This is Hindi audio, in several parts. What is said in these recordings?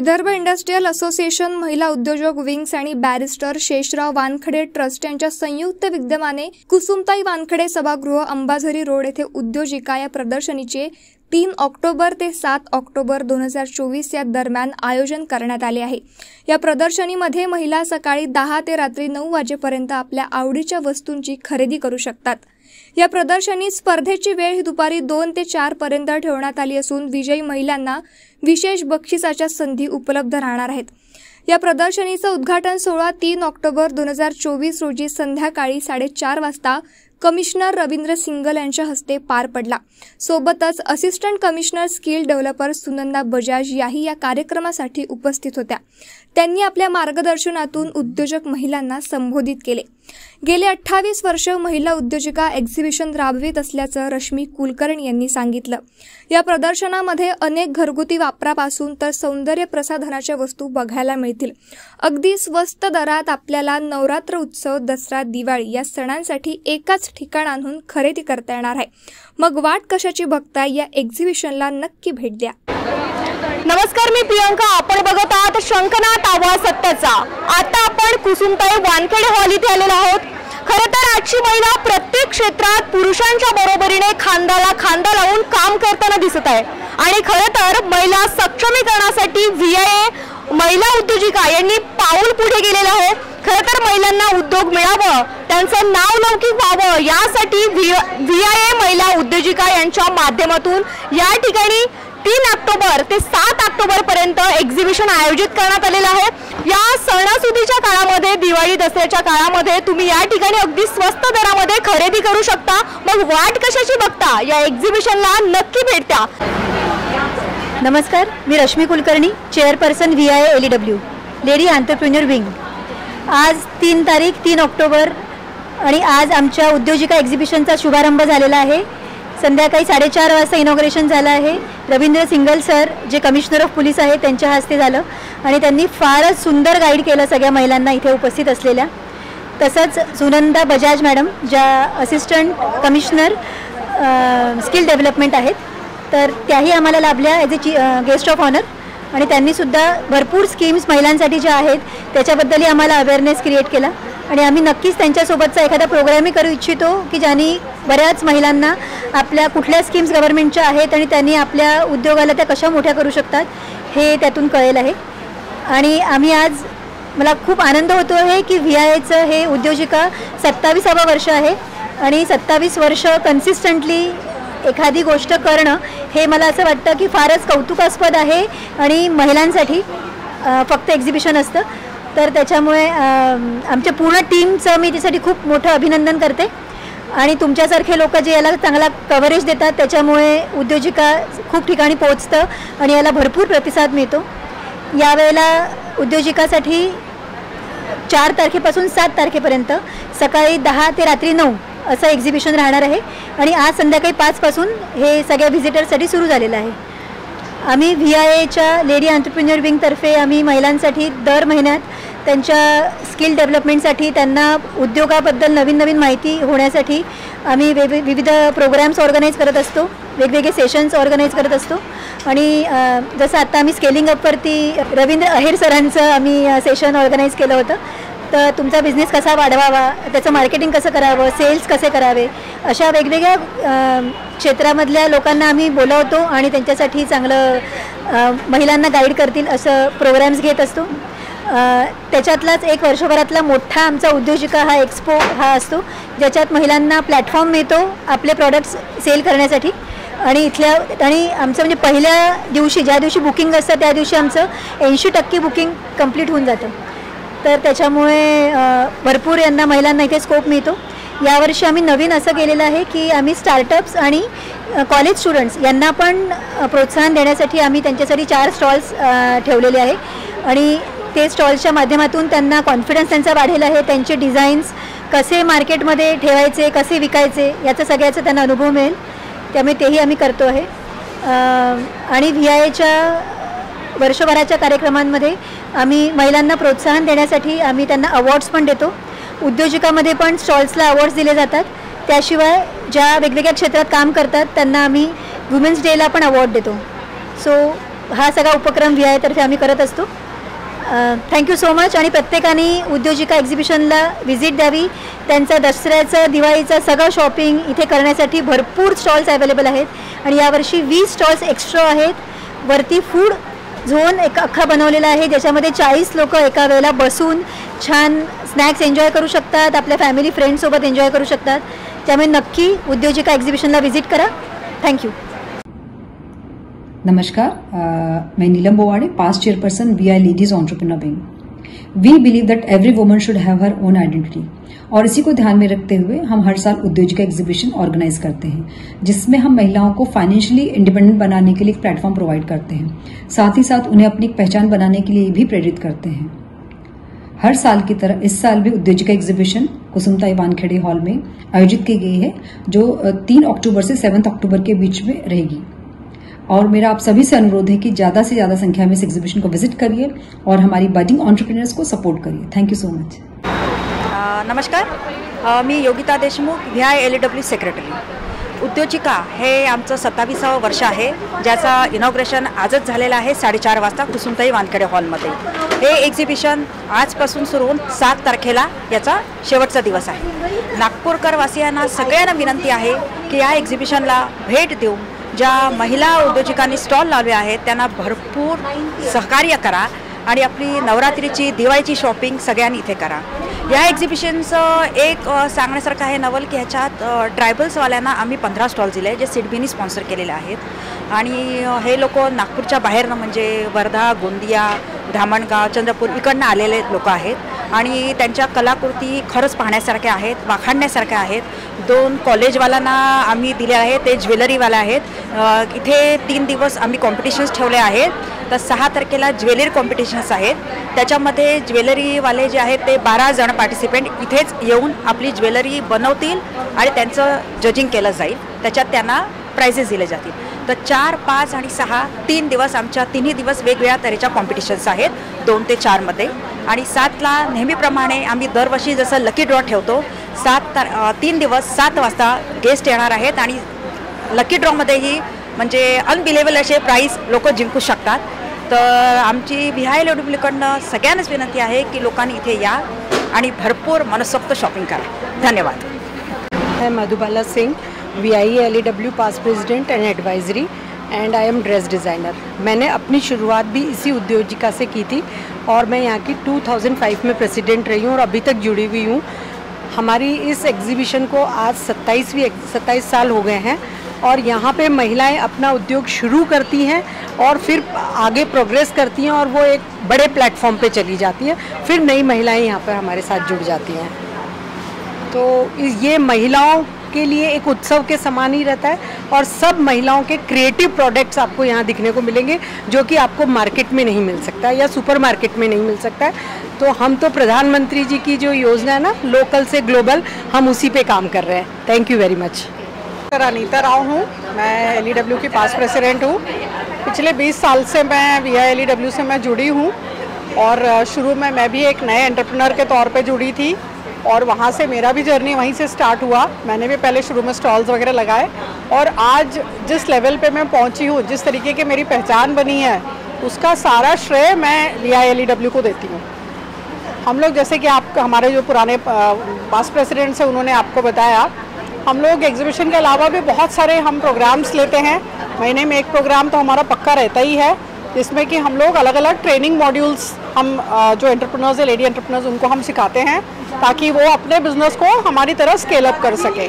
विदर्भ इंडस्ट्रियल असोसिएशन, महिला उद्योजक विंग्स आणि बॅरिस्टर शेषराव वानखडे ट्रस्ट यांच्या संयुक्त विद्यमाने कुसुमताई वानखडे सभागृह, अंबाझरी रोड येथे उद्योजिका या प्रदर्शनीचे 3 ऑक्टोबर ते 7 ऑक्टोबर 2024 या दरम्यान आयोजन करण्यात आले आहे। या प्रदर्शनीमध्ये महिला सकाळी 10 ते रात्री 9 वाजेपर्यंत आपल्या आवडीच्या वस्तूंची खरेदी करू शकतात। या प्रदर्शनी स्पर्धेची वेळ ही दुपारी 2 ते 4 पर्यंत ठेवण्यात आली असून विजयी महिलांना विशेष बक्षिसाच्या संधी उपलब्ध राहणार आहेत। या प्रदर्शनीचं उद्घाटन 16 3 ऑक्टोबर 2024 रोजी संध्याकाळी 4:30 वाजता कमिशनर रवींद्र सिंगल यांच्या हस्ते पार पडला। सोबतच assistant commissioner skill developer Sunanda Bajaj याही या कार्यक्रमासाठी उपस्थित होत्या। त्यांनी आपल्या मार्गदर्शनातून उद्योजक महिलांना संबोधित केले। गेले 28 वर्ष महिला उद्योजिका एक्झिबिशन राबवित असल्याचं रश्मी कुलकर्णी यांनी सांगितलं। या प्रदर्शनामध्ये अनेक घरगुती वापरापासून तर सौंदर्य प्रसाधनाच्या वस्तू बघायला मिळतील। अगदी स्वस्त दरात आपल्याला नवरात्र उत्सव, दसरा, दिवाळी या सणांसाठी एकाच ठिकाणाहून खरेदी करता येणार आहे। मग वाट कशाची बघता, या एक्झिबिशनला नक्की भेट द्या। नमस्कार, मी प्रियंका, आपण बघत आहात शंखनाद आवाज सत्याचा। आता आपण कुसुमताई वानखडे हॉल इथे आलेलो आहोत। खरं तर आजची महिला प्रत्येक क्षेत्रात पुरुषांच्या बरोबरीने खांद्याला खांदा लावून काम करताना दिसत आहे आणि खरं तर महिला सक्षमीकरणासाठी VIA महिला उद्योजिका यांनी पाऊल पुढे गेलेले आहे। खरं तर महिलांना उद्योग मिळावं, त्यांचं नाव लौकिक व्हावं यासाठी VIA महिला उद्योजिका यांच्या माध्यमातून या ठिकाणी 3 ऑक्टोबर ते 7 ऑक्टोबर पर्यंत एक्झिबिशन आयोजित करण्यात आलेलं आहे। या सणासुदीच्या काळामध्ये, दिवाळी दसऱ्याच्या काळामध्ये तुम्ही या ठिकाणी अगदी स्वस्त दरामध्ये खरेदी करू शकता। मग वाट कशाची बघता, या एक्झिबिशनला नक्की भेट द्या। नमस्कार, मी Rashmi Kulkarni, chairperson VIA LEW lady entrepreneur wing. आज 3 तारीख 3 ऑक्टोबर आणि आज आमच्या उद्योजिका एक्झिबिशनचा शुभारंभ झालेला आहे। संध्याकाळी 4:30 वाजता इनॉग्रेशन झालं आहे। Ravindra single sir, J commissioner of police आहेत, त्यांच्या हस्ते झालं आणि त्यांनी फारच सुंदर गाईड केलं सगळ्या महिलांना इथे उपस्थित असलेल्या। तसंच सुनंदा बजाज मॅडम, ज्या असिस्टंट कमिशनर स्किल डेव्हलपमेंट आहेत, तर त्याही आम्हाला लाभल्या as a guest of honour आणि त्यांनीसुद्धा भरपूर स्कीम्स महिलांसाठी ज्या आहेत त्याच्याबद्दलही आम्हाला अवेअरनेस क्रिएट केला आणि आम्ही नक्कीच त्यांच्यासोबतचा एखादा प्रोग्रामही करू इच्छितो की ज्यांनी बऱ्याच महिलांना आपल्या कुठल्या स्कीम्स गव्हर्नमेंटच्या आहेत आणि त्यांनी आपल्या उद्योगाला त्या कशा मोठ्या करू शकतात हे त्यातून कळेल आहे। आणि आम्ही आज, मला खूप आनंद होतो आहे की VIAचं हे उद्योजिका 27वा वर्ष आहे आणि 27 वर्ष कन्सिस्टंटली एखादी गोष्ट करणं हे मला असं वाटतं की फारच कौतुकास्पद आहे आणि महिलांसाठी फक्त एक्झिबिशन असतं। तर त्याच्यामुळे आमच्या पूर्ण टीमचं मी त्यासाठी खूप मोठं अभिनंदन करते आणि तुमच्यासारखे लोक जे याला चांगला कव्हरेज देतात त्याच्यामुळे उद्योजिका खूप ठिकाणी पोहोचतं आणि याला भरपूर प्रतिसाद मिळतो। यावेळेला उद्योजिकासाठी 4 तारखेपासून 7 तारखेपर्यंत सकाळी 10 ते रात्री 9 असं एक्झिबिशन राहणार आहे आणि आज संध्याकाळी 5 पासून हे सगळ्या व्हिजिटर्ससाठी सुरू झालेलं आहे। आम्ही VIAच्या लेडी एंटरप्रेन्योर विंगतर्फे आम्ही महिलांसाठी दर महिन्यात त्यांच्या स्किल डेव्हलपमेंटसाठी, त्यांना उद्योगाबद्दल नवीन माहिती होण्यासाठी आम्ही विविध प्रोग्राम्स ऑर्गनाईज करत असतो, वेगवेगळे सेशन्स ऑर्गनाईज करत असतो आणि जसं आता आम्ही स्केलिंग अपवरती रवींद्र अहेर सरांचं आम्ही सेशन ऑर्गनाईज केलं होतं। तर तुमचा बिझनेस कसा वाढवावा, त्याचं मार्केटिंग कसं करावं, सेल्स कसे करावे, अशा वेगवेगळ्या क्षेत्रामधल्या लोकांना आम्ही बोलावतो आणि त्यांच्यासाठी चांगलं महिलांना गाईड करतील असं प्रोग्राम्स घेत असतो। त्याच्यातलाच एक वर्षभरातला मोठा आमचा उद्योजिका हा एक्सपो हा असतो, ज्याच्यात महिलांना प्लॅटफॉर्म मिळतो आपले प्रॉडक्ट्स सेल करण्यासाठी आणि आमचं म्हणजे पहिल्या दिवशी, ज्या दिवशी बुकिंग असतं त्या दिवशी आमचं 80% बुकिंग कंप्लीट होऊन जातं। तर त्याच्यामुळे भरपूर यांना महिलांना इथे स्कोप मिळतो। यावर्षी आम्ही नवीन असं केलेलं आहे की आम्ही स्टार्टअप्स आणि कॉलेज स्टुडंट्स यांना पण प्रोत्साहन देण्यासाठी आम्ही त्यांच्यासाठी 4 स्टॉल्स ठेवलेले आहे आणि ते स्टॉल्सच्या माध्यमातून त्यांना कॉन्फिडन्स त्यांचा वाढेल आहे। त्यांचे डिझाईन्स कसे मार्केटमध्ये ठेवायचे, कसे विकायचे याचा सगळ्याचा त्यांना अनुभव मिळेल, त्यामुळे तेही आम्ही करतो आहे। आणि VIAच्या वर्षभराच्या कार्यक्रमांमध्ये आम्ही महिलांना प्रोत्साहन देण्यासाठी आम्ही त्यांना अवॉर्ड्स पण देतो। उद्योजिकामध्ये पण स्टॉल्सला अवॉर्ड्स दिले जातात। त्याशिवाय ज्या वेगवेगळ्या क्षेत्रात काम करतात त्यांना आम्ही वुमेन्स डेला पण अवॉर्ड देतो। सो हा सगळा उपक्रम व्ही आय तर्फे आम्ही करत असतो. Thank you so much. आणि प्रत्येकाने उद्योजिका एक्झिबिशनला व्हिजिट द्यावी. त्यांचा दसऱ्याचं दिवाळीचं सगळं शॉपिंग इथे करण्यासाठी भरपूर स्टॉल्स अवेलेबल आहेत. आणि यावर्षी 20 स्टॉल्स एक्स्ट्रा आहेत. वरती फूड झोन एक अख्खा बनवलेला आहे, ज्याच्यामध्ये 40 लोक एका वेळेला बसून छान स्नॅक्स एन्जॉय करू शकतात, आपल्या फॅमिली फ्रेंड्ससोबत एन्जॉय करू शकतात. त्यामुळे नक्की उद्योजिका एक्झिबिशनला व्हिजिट करा. थँक्यू. नमस्कार, मैं Neelam Bowade, past chairperson VI ladies entrepreneur wing. We believe that every woman should have her own identity, और इसी को ध्यान में रखते हुए हम हर साल उद्योजिका एग्जीबिशन ऑर्गेनाइज करते हैं, जिसमें हम महिलाओं को फाइनेंशियली इंडिपेंडेंट बनाने के लिए एक प्लेटफॉर्म प्रोवाइड करते हैं. साथ ही साथ उन्हें अपनी पहचान बनाने के लिए भी प्रेरित करते हैं. हर साल की तरह इस साल भी उद्योजिका एग्जीबिशन कुसुमताई वानखेड़े हॉल में आयोजित की गई है, जो 3 अक्टूबर से 7 अक्टूबर के बीच में रहेगी. और मेरा आप सभी से अनुरोध है कि ज्यादा से ज्यादा संख्या में इस एग्जीबिशन को विजिट करिए और हमारी बडिंग एंटरप्रेन्योर्स को सपोर्ट करिए. Thank you so much. नमस्कार, मी Yogita Deshmukh, VI LEW secretary. उद्योजिका हे आमचं 27वं वर्ष आहे, ज्याचा इनॉग्रेशन आजच झालेला आहे 4:30 वाजता कुसुमताई वानखेडे हॉलमध्ये. हे एक्झिबिशन आजपासून सुरू होऊन 7 तारखेला याचा शेवटचा दिवस आहे. नागपूरकर वासियांना सगळ्यांना विनंती आहे की या एक्झिबिशनला भेट देऊन ज्या महिला उद्योजकांनी स्टॉल लावले आहेत त्यांना भरपूर सहकार्य करा आणि आपली नवरात्रीची दिवाळीची शॉपिंग सगळ्यांनी इथे करा. या एक्झिबिशनचं एक सांगण्यासारखं आहे नवल की ह्याच्यात ट्रायबल्सवाल्यांना आम्ही 15 स्टॉल्स दिले जे सिडबीनी स्पॉन्सर केलेले आहेत. आणि हे लोक नागपूरच्या बाहेरनं म्हणजे वर्धा, गोंदिया, धामणगाव, चंद्रपूर इकडनं आलेले लोक आहेत. आणि त्यांच्या कलाकृती खरंच पाहण्यासारख्या आहेत, वाखाणण्यासारख्या आहेत. 2 कॉलेजवाल्यांना आम्ही दिले आहे, ते ज्वेलरीवाले आहेत. इथे 3 दिवस आम्ही कॉम्पिटिशन्स ठेवले आहेत. तर 6 तारखेला ज्वेलरी कॉम्पिटिशन्स आहेत. त्याच्यामध्ये ज्वेलरीवाले जे आहेत ते 12 जण पार्टिसिपेंट इथेच येऊन आपली ज्वेलरी बनवतील आणि त्यांचं जजिंग केलं जाईल. त्याच्यात त्यांना प्राइजेस दिले जातील. तर 4, 5 आणि 6 3 दिवस आमच्या 3ही दिवस वेगवेगळ्या तऱ्हेच्या कॉम्पिटिशन्स आहेत 2 ते 4 मध्ये. आणि 7ला नेहमीप्रमाणे आम्ही दरवर्षी जसं लकी ड्रॉ ठेवतो 3 दिवस 7 वाजता गेस्ट येणार आहेत आणि लकी ड्रॉमध्येही म्हणजे अनबिलेबल असे प्राईज लोक जिंकू शकतात. तर आमची VI LEWकडनं सगळ्यांनाच विनंती आहे की लोकांनी इथे या आणि भरपूर मनसोक्त शॉपिंग करा. धन्यवाद. मैं Madhubala Singh, VI LEW past president and advisory, and I am dress designer. मैंने अपनी शुरुआत भी इसी उद्योजिका से की थी और मैं यहाँ की 2005 में प्रेसिडेंट रही हूँ और अभी तक जुड़ी हुई हूँ. हमारी इस एग्जीबिशन को आज 27 साल हो गए हैं और यहाँ पे महिलाएं अपना उद्योग शुरू करती हैं और फिर आगे प्रोग्रेस करती हैं और वो एक बड़े प्लेटफॉर्म पे चली जाती हैं. फिर नई महिलाएं यहाँ पर हमारे साथ जुड़ जाती हैं. तो ये महिलाओं के लिए एक उत्सव के समान ही रहता है और सब महिलाओं के क्रिएटिव प्रोडक्ट्स आपको यहाँ दिखने को मिलेंगे जो कि आपको मार्केट में नहीं मिल सकता या सुपर मार्केट में नहीं मिल सकता है. तो हम तो प्रधानमंत्री जी की जो योजना है ना, लोकल से ग्लोबल, हम उसी पे काम कर रहे हैं. Thank you very much. Anita Rao हूँ, मैं LEW की पास्ट प्रेसिडेंट हूँ. पिछले 20 साल से मैं VI LEW से मैं जुड़ी हूँ और शुरू में मैं भी एक नए एंटरप्रेन्योर के तौर पे जुड़ी थी और वहाँ से मेरा भी जर्नी वहीं से स्टार्ट हुआ. मैंने भी पहले शुरू में स्टॉल्स वगैरह लगाए और आज जिस लेवल पे मैं पहुँची हूँ, जिस तरीके की मेरी पहचान बनी है, उसका सारा श्रेय मैं VI LEW को देती हूँ. हम लोग जैसे कि आप हमारे जो पुराने पास्ट प्रेसिडेंट्स हैं उन्होंने आपको बताया, हम लोग एग्जीबिशन के अलावा भी बहुत सारे हम प्रोग्राम्स लेते हैं. महीने में एक प्रोग्राम तो हमारा पक्का रहता ही है, जिसमें कि हम लोग अलग अलग ट्रेनिंग मॉड्यूल्स हम जो एंटरप्रेन्योर्स है, लेडी एंटरप्रेन्योर्स, उनको हम सिखाते हैं ताकि वो अपने बिजनेस को हमारी तरह स्केल अप कर सके.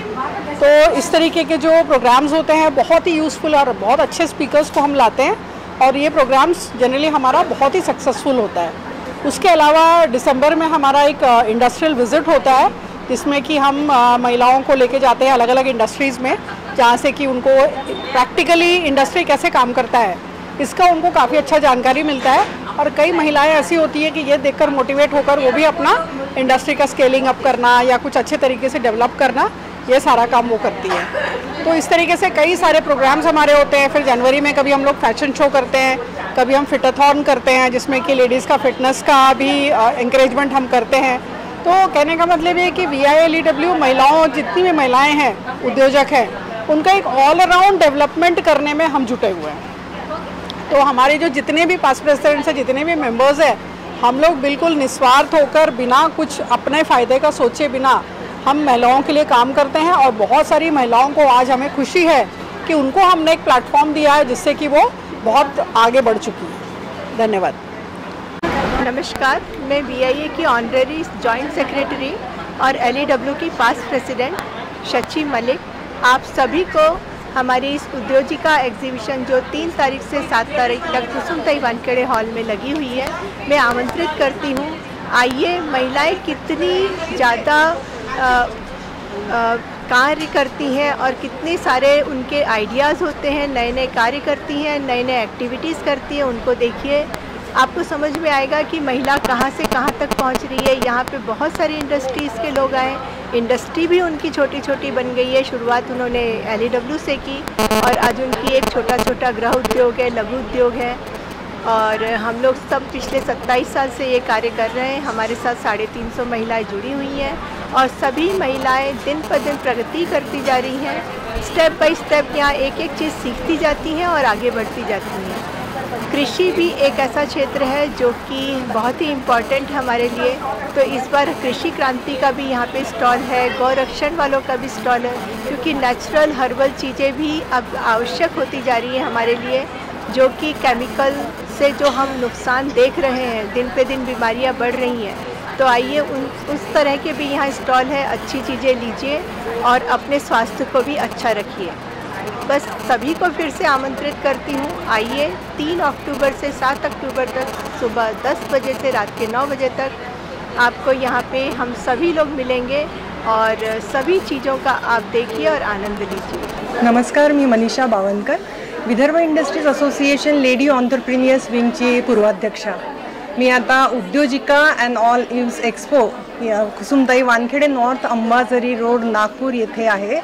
तो इस तरीके के जो प्रोग्राम्स होते हैं बहुत ही यूज़फुल और बहुत अच्छे स्पीकर्स को हम लाते हैं और ये प्रोग्राम्स जनरली हमारा बहुत ही सक्सेसफुल होता है. उसके अलावा दिसंबर में हमारा एक इंडस्ट्रियल विजिट होता है जिसमें कि हम महिलाओं को लेके जाते हैं अलग अलग इंडस्ट्रीज़ में, जहाँ से कि उनको प्रैक्टिकली इंडस्ट्री कैसे काम करता है इसका उनको काफ़ी अच्छा जानकारी मिलता है. और कई महिलाएं ऐसी होती है कि ये देखकर मोटिवेट होकर वो भी अपना इंडस्ट्री का स्केलिंग अप करना या कुछ अच्छे तरीके से डेवलप करना, ये सारा काम वो करती है. तो इस तरीके से कई सारे प्रोग्राम्स हमारे होते हैं. फिर जनवरी में कभी हम लोग फैशन शो करते हैं, कभी हम फिटाथॉन करते हैं जिसमें कि लेडीज़ का फिटनेस का भी इंकरेजमेंट हम करते हैं. तो कहने का मतलब ये है कि VI LEW महिलाओं, जितनी भी महिलाएं हैं उद्योजक हैं, उनका एक ऑल अराउंड डेवलपमेंट करने में हम जुटे हुए हैं. तो हमारे जो जितने भी पास्ट प्रेसिडेंट्स हैं, जितने भी मेंबर्स हैं, हम लोग बिल्कुल निस्वार्थ होकर बिना कुछ अपने फ़ायदे का सोचे बिना हम महिलाओं के लिए काम करते हैं। और बहुत सारी महिलाओं को आज हमें खुशी है कि उनको हमने एक प्लेटफॉर्म दिया है जिससे कि वो बहुत आगे बढ़ चुकी है। धन्यवाद। नमस्कार, मैं BIA की ऑनरेरी जॉइंट सेक्रेटरी और LEW की पास्ट प्रेसिडेंट शची मलिक आप सभी को हमारी इस उद्योजिका एग्जीबिशन जो 3 तारीख से 7 तारीख तक कुसुमताई वानखेड़े हॉल में लगी हुई है, मैं आमंत्रित करती हूँ। आइए, महिलाएं कितनी ज़्यादा कार्य करती हैं और कितने सारे उनके आइडियाज़ होते हैं, नए नए कार्य करती हैं, नए नए एक्टिविटीज़ करती हैं, उनको देखिए, आपको समझ में आएगा कि महिला कहाँ से कहाँ तक पहुँच रही है। यहाँ पे बहुत सारी इंडस्ट्रीज़ के लोग आए, इंडस्ट्री भी उनकी छोटी छोटी बन गई है। शुरुआत उन्होंने LEW से की और आज उनकी एक छोटा छोटा गृह उद्योग है, लघु उद्योग है। और हम लोग सब पिछले 27 साल से ये कार्य कर रहे हैं। हमारे साथ 350 महिलाएं जुड़ी हुई हैं और सभी महिलाएं दिन पर दिन प्रगति करती जा रही हैं। स्टेप बाय स्टेप यहाँ एक एक चीज़ सीखती जाती हैं और आगे बढ़ती जाती हैं। कृषि भी एक ऐसा क्षेत्र है जो कि बहुत ही इम्पॉर्टेंट है हमारे लिए, तो इस बार कृषि क्रांति का भी यहाँ पे स्टॉल है, गौरक्षण वालों का भी स्टॉल है, क्योंकि नेचुरल हर्बल चीज़ें भी अब आवश्यक होती जा रही है हमारे लिए, जो कि केमिकल से जो हम नुकसान देख रहे हैं, दिन पे दिन बीमारियाँ बढ़ रही हैं। तो आइए उस तरह के भी यहाँ स्टॉल है, अच्छी चीज़ें लीजिए और अपने स्वास्थ्य को भी अच्छा रखिए। बस सभी को फिर से आमंत्रित करती हूँ, आइए 3 अक्टूबर से 7 अक्टूबर तक सुबह 10 बजे से रात के 9 बजे तक आपको यहाँ पे हम सभी लोग मिलेंगे और सभी चीज़ों का आप देखिए और आनंद लीजिए। नमस्कार, मी Manisha Bawankar, Vidarbha industries association lady entrepreneurs विंगची पूर्वाध्यक्षा। मी आता उद्योजिका अँड ऑल इव्ज एक्सपो या कुसुमताई वानखेडे नॉर्थ अंबाझरी रोड नागपूर येथे आहे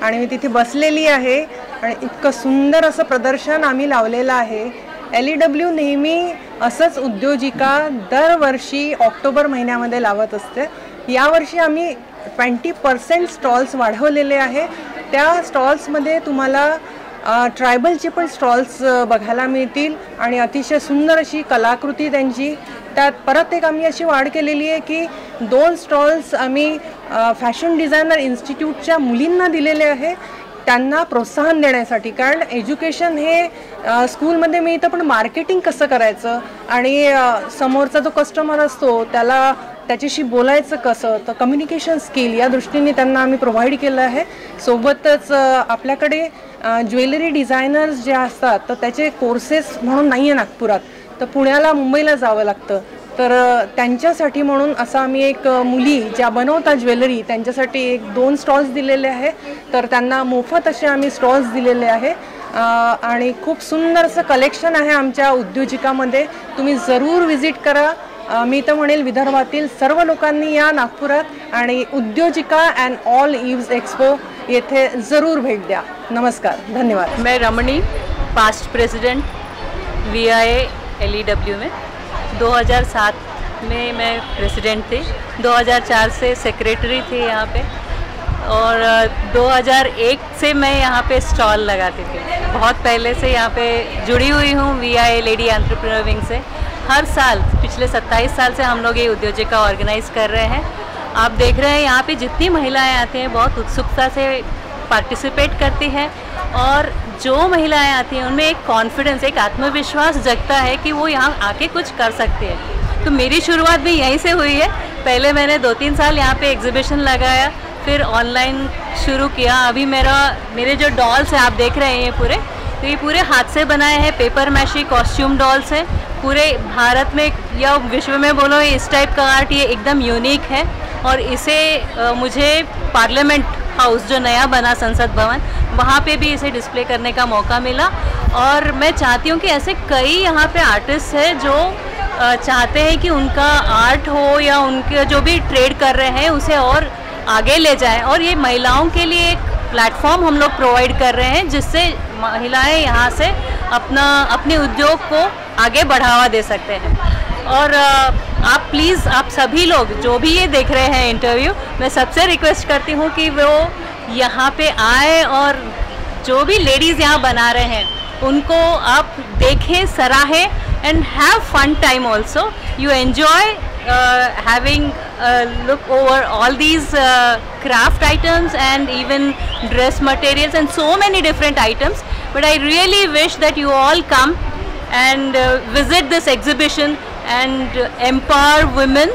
आणि मी तिथे बसलेली आहे आणि इतकं सुंदर असं प्रदर्शन आम्ही लावलेलं आहे। LEW नेहमी असंच उद्योजिका दरवर्षी ऑक्टोबर महिन्यामध्ये लावत असते। यावर्षी आम्ही 20% स्टॉल्स वाढवलेले आहे। त्या स्टॉल्समध्ये तुम्हाला ट्रायबलचे पण स्टॉल्स बघायला मिळतील आणि अतिशय सुंदर अशी कलाकृती त्यांची। त्यात परत एक आम्ही अशी वाढ केलेली आहे की 2 स्टॉल्स आम्ही फॅशन डिझायनर इन्स्टिट्यूटच्या मुलींना दिलेले आहे, त्यांना प्रोत्साहन देण्यासाठी। कारण एज्युकेशन हे स्कूलमध्ये मिळतं, पण मार्केटिंग कसं करायचं आणि समोरचा जो कस्टमर असतो त्याला त्याच्याशी बोलायचं कसं, तर कम्युनिकेशन स्किल या दृष्टीने त्यांना आम्ही प्रोव्हाइड केलं आहे। सोबतच आपल्याकडे ज्वेलरी डिझायनर्स जे असतात तर त्याचे कोर्सेस म्हणून नाही आहे नागपुरात, तर पुण्याला मुंबईला जावं लागतं। तर त्यांच्यासाठी म्हणून असं आम्ही एक मुली ज्या बनवतात ज्वेलरी त्यांच्यासाठी 1-2 स्टॉल्स दिलेले आहे, तर त्यांना मोफत असे आम्ही स्टॉल्स दिलेले आहे आणि खूप सुंदर असं कलेक्शन आहे आमच्या उद्योजिकामध्ये। तुम्ही जरूर व्हिजिट करा। मी तर म्हणेल विदर्भातील सर्व लोकांनी या नागपुरात आणि उद्योजिका अँड ऑल इव्ज एक्सपो येथे जरूर भेट द्या। नमस्कार, धन्यवाद। मैं रमणी, पास्ट प्रेसिडेंट VIA LEW में 2007 में मैं प्रेसिडेंट थी, 2004 से सेक्रेटरी थी यहाँ पे और 2001 से मैं यहाँ पे स्टॉल लगाती थी। बहुत पहले से यहाँ पे जुड़ी हुई हूँ VIA लेडी एंटरप्रेन्योर विंग से। हर साल पिछले 27 साल से हम लोग ये उद्योजिका ऑर्गेनाइज कर रहे हैं। आप देख रहे हैं यहाँ पे जितनी महिलाएं आती हैं बहुत उत्सुकता से पार्टिसिपेट करती हैं और जो महिलाएं आती हैं उनमें एक कॉन्फिडेंस, एक आत्मविश्वास जगता है कि वो यहाँ आके कुछ कर सकती है। तो मेरी शुरुआत भी यहीं से हुई है। पहले मैंने 2-3 साल यहाँ पे एग्जीबिशन लगाया, फिर ऑनलाइन शुरू किया। अभी मेरे जो डॉल्स हैं आप देख रहे हैं पूरे, तो ये पूरे हाथ से बनाए हैं, पेपर मैशी कॉस्ट्यूम डॉल्स हैं। पूरे भारत में या विश्व में बोलो इस टाइप का आर्ट ये एकदम यूनिक है और इसे मुझे पार्लियामेंट हाउस जो नया बना संसद भवन, वहाँ पे भी इसे डिस्प्ले करने का मौका मिला। और मैं चाहती हूँ कि ऐसे कई यहाँ पे आर्टिस्ट हैं जो चाहते हैं कि उनका आर्ट हो या उनके जो भी ट्रेड कर रहे हैं उसे और आगे ले जाएं। और ये महिलाओं के लिए एक प्लेटफॉर्म हम लोग प्रोवाइड कर रहे हैं जिससे महिलाएं यहाँ से अपने उद्योग को आगे बढ़ावा दे सकते हैं। और आप प्लीज़, आप सभी लोग जो भी ये देख रहे हैं इंटरव्यू, मैं सबसे रिक्वेस्ट करती हूँ कि वो यहाँ पे आए और जो भी लेडीज़ यहाँ बना रहे हैं उनको आप देखें, सराहें and have fun time also. You enjoy having a look over all these craft items and even dress materials and so many different items. But I really wish that you all come and visit this exhibition and empower women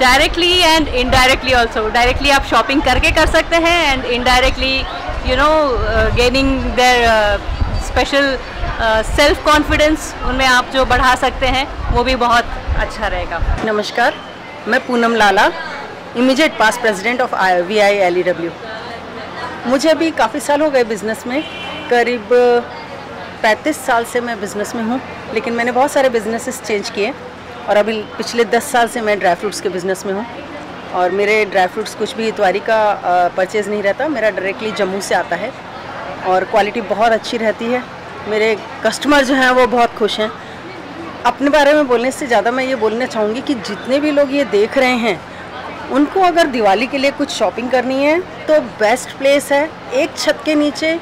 directly and indirectly also. Directly आप shopping करके कर सकते हैं and indirectly you know gaining their special self confidence उनमें आप जो बढ़ा सकते हैं वो भी बहुत अच्छा रहेगा. नमस्कार, मैं Poonam Lala, immediate past president of VILEW. मुझे अभी काफ़ी साल हो गए बिज़नेस में, करीब 35 साल से मैं बिज़नेस में हूँ, लेकिन मैंने बहुत सारे बिजनेसेस चेंज किए और अभी पिछले 10 साल से मैं ड्राई फ्रूट्स के बिज़नेस में हूँ. और मेरे ड्राई फ्रूट्स कुछ भी इतवारी का परचेज़ नहीं रहता, मेरा डायरेक्टली जम्मू से आता है और क्वालिटी बहुत अच्छी रहती है. मेरे कस्टमर जो हैं वो बहुत खुश हैं. अपने बारे में बोलने से ज़्यादा मैं ये बोलना चाहूँगी कि जितने भी लोग ये देख रहे हैं उनको अगर दिवाली के लिए कुछ शॉपिंग करनी है तो बेस्ट प्लेस है. एक छत के नीचे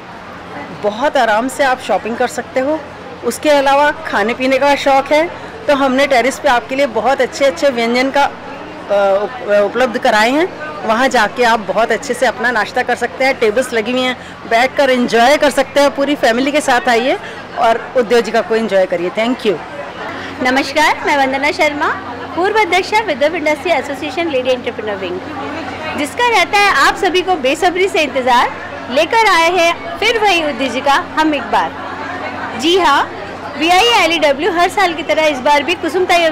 बहुत आराम से आप शॉपिंग कर सकते हो. उसके अलावा खाने पीने का शौक़ है तो हमने टेरेस पे आपके लिए बहुत अच्छे अच्छे व्यंजन का उपलब्ध कराए हैं. वहाँ जाके आप बहुत अच्छे से अपना नाश्ता कर सकते हैं. टेबल्स लगी हुई हैं, बैठकर एंजॉय कर सकते हैं. पूरी फैमिली के साथ आइए और उद्योजिका को एंजॉय करिए. Thank you. नमस्कार, मैं वंदना शर्मा, पूर्व अध्यक्षा Vidarbha industry association lady entrepreneur wing, जिसका रहता है आप सभी को बेसब्री से इंतज़ार. लेकर आए हैं फिर वही उद्योजिका हम एक बार. जी हाँ, VILEW हर साल की तरह इस बार भी कुसुमताई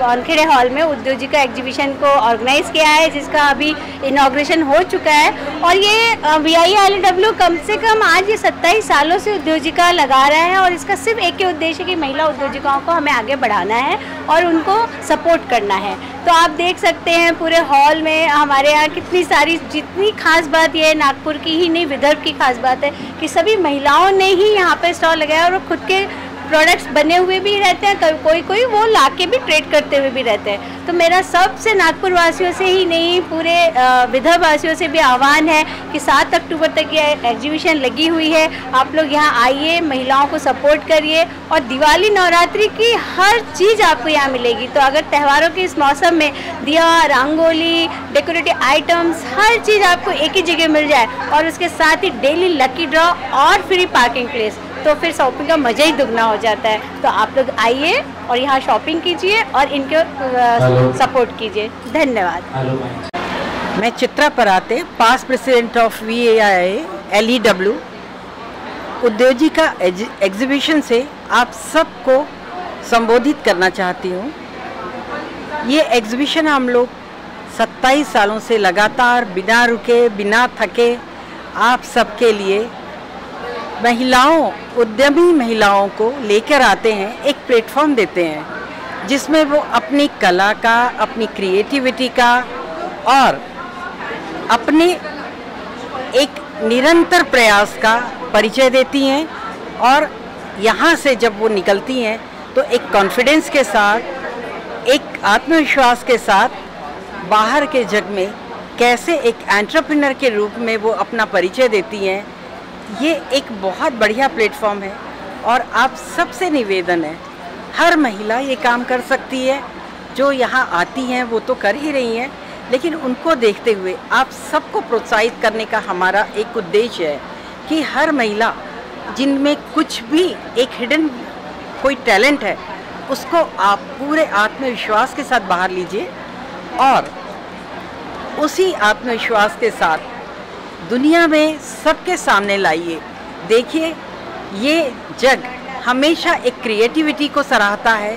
वानखेड़े हॉल में उद्योजिका एग्जीबिशन को ऑर्गेनाइज़ किया है, जिसका अभी इनॉग्रेशन हो चुका है. और ये VILEW कम से कम आज ये 27 सालों से उद्योजिका लगा रहा है और इसका सिर्फ एक ही उद्देश्य कि महिला उद्योजिकाओं को हमें आगे बढ़ाना है और उनको सपोर्ट करना है. तो आप देख सकते हैं पूरे हॉल में हमारे यहाँ कितनी सारी, जितनी खास बात ये नागपुर की ही नहीं विदर्भ की खास बात है कि सभी महिलाओं ने ही यहाँ पे स्टॉल लगाया और वो खुद के प्रोडक्ट्स बने हुए भी रहते हैं, कोई वो लाके भी ट्रेड करते हुए भी रहते हैं. तो मेरा सबसे नागपुर वासियों से ही नहीं पूरे विदर्भ वासियों से भी आह्वान है कि 7 अक्टूबर तक ये एग्जीबिशन लगी हुई है. आप लोग यहाँ आइए, महिलाओं को सपोर्ट करिए और दिवाली नवरात्रि की हर चीज़ आपको यहाँ मिलेगी. तो अगर त्योहारों के इस मौसम में दिया, रंगोली, डेकोरेटिव आइटम्स, हर चीज़ आपको एक ही जगह मिल जाए और उसके साथ ही डेली लकी ड्रॉ और फ्री पार्किंग प्लेस, तो फिर शॉपिंग का मज़ा ही दुगना हो जाता है. तो आप लोग आइए और यहाँ शॉपिंग कीजिए और इनको सपोर्ट कीजिए. धन्यवाद. मैं Chitra Parate, past president of VILEW. उद्योजिका एग्जीबिशन से आप सबको संबोधित करना चाहती हूँ. ये एग्जीबिशन हम लोग 27 सालों से लगातार बिना रुके, बिना थके आप सबके लिए महिलाओं, उद्यमी महिलाओं को लेकर आते हैं, एक प्लेटफॉर्म देते हैं जिसमें वो अपनी कला का, अपनी क्रिएटिविटी का और अपने एक निरंतर प्रयास का परिचय देती हैं. और यहाँ से जब वो निकलती हैं तो एक कॉन्फिडेंस के साथ, एक आत्मविश्वास के साथ बाहर के जग में कैसे एक एंटरप्रेन्योर के रूप में वो अपना परिचय देती हैं. ये एक बहुत बढ़िया प्लेटफॉर्म है और आप सबसे निवेदन है, हर महिला ये काम कर सकती है. जो यहाँ आती हैं वो तो कर ही रही हैं, लेकिन उनको देखते हुए आप सबको प्रोत्साहित करने का हमारा एक उद्देश्य है कि हर महिला जिनमें कुछ भी एक हिडन कोई टैलेंट है उसको आप पूरे आत्मविश्वास के साथ बाहर लीजिए और उसी आत्मविश्वास के साथ दुनिया में सबके सामने लाइए. देखिए, ये जग हमेशा एक क्रिएटिविटी को सराहता है,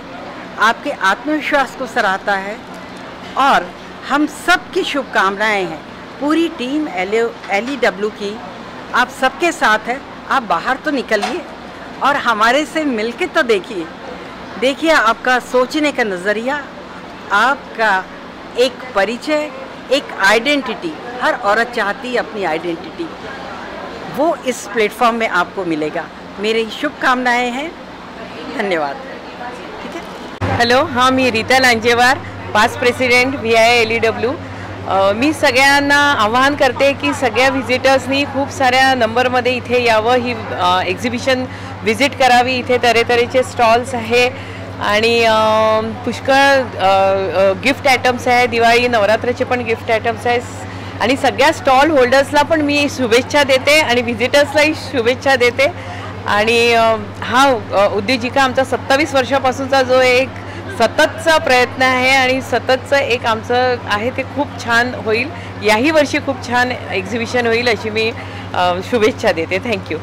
आपके आत्मविश्वास को सराहता है और हम सब की शुभकामनाएं हैं. पूरी टीम LEW की आप सबके साथ है. आप बाहर तो निकलिए और हमारे से मिलके तो देखिए आपका सोचने का नज़रिया, आपका एक परिचय, एक आइडेंटिटी. हर औरत चाहती है अपनी आइडेंटिटी, वो इस प्लेटफॉर्म में आपको मिलेगा. मेरी शुभकामनाएं हैं. धन्यवाद. ठीक है. हेलो, हाँ, मी Rita Lanjewar, past president VILEW. मी सगळ्यांना आवाहन करते की सगळ्या व्हिजिटर्सनी खूप साऱ्या नंबरमध्ये इथे यावं, ही एक्झिबिशन व्हिजिट करावी. इथे तऱ्हेतऱ्हेचे स्टॉल्स आहे आणि पुष्कळ गिफ्ट आयटम्स आहे. दिवाळी नवरात्राचे पण गिफ्ट आयटम्स आहेत आणि सगळ्या स्टॉल होल्डर्सला पण मी शुभेच्छा देते आणि व्हिजिटर्सलाही शुभेच्छा देते. आणि हा उद्योजिका आमचा 27 वर्षापासूनचा जो एक सततचा प्रयत्न आहे आणि सततचं एक आमचं आहे ते खूप छान होईल. याही वर्षी खूप छान एक्झिबिशन होईल अशी मी शुभेच्छा देते. थँक्यू.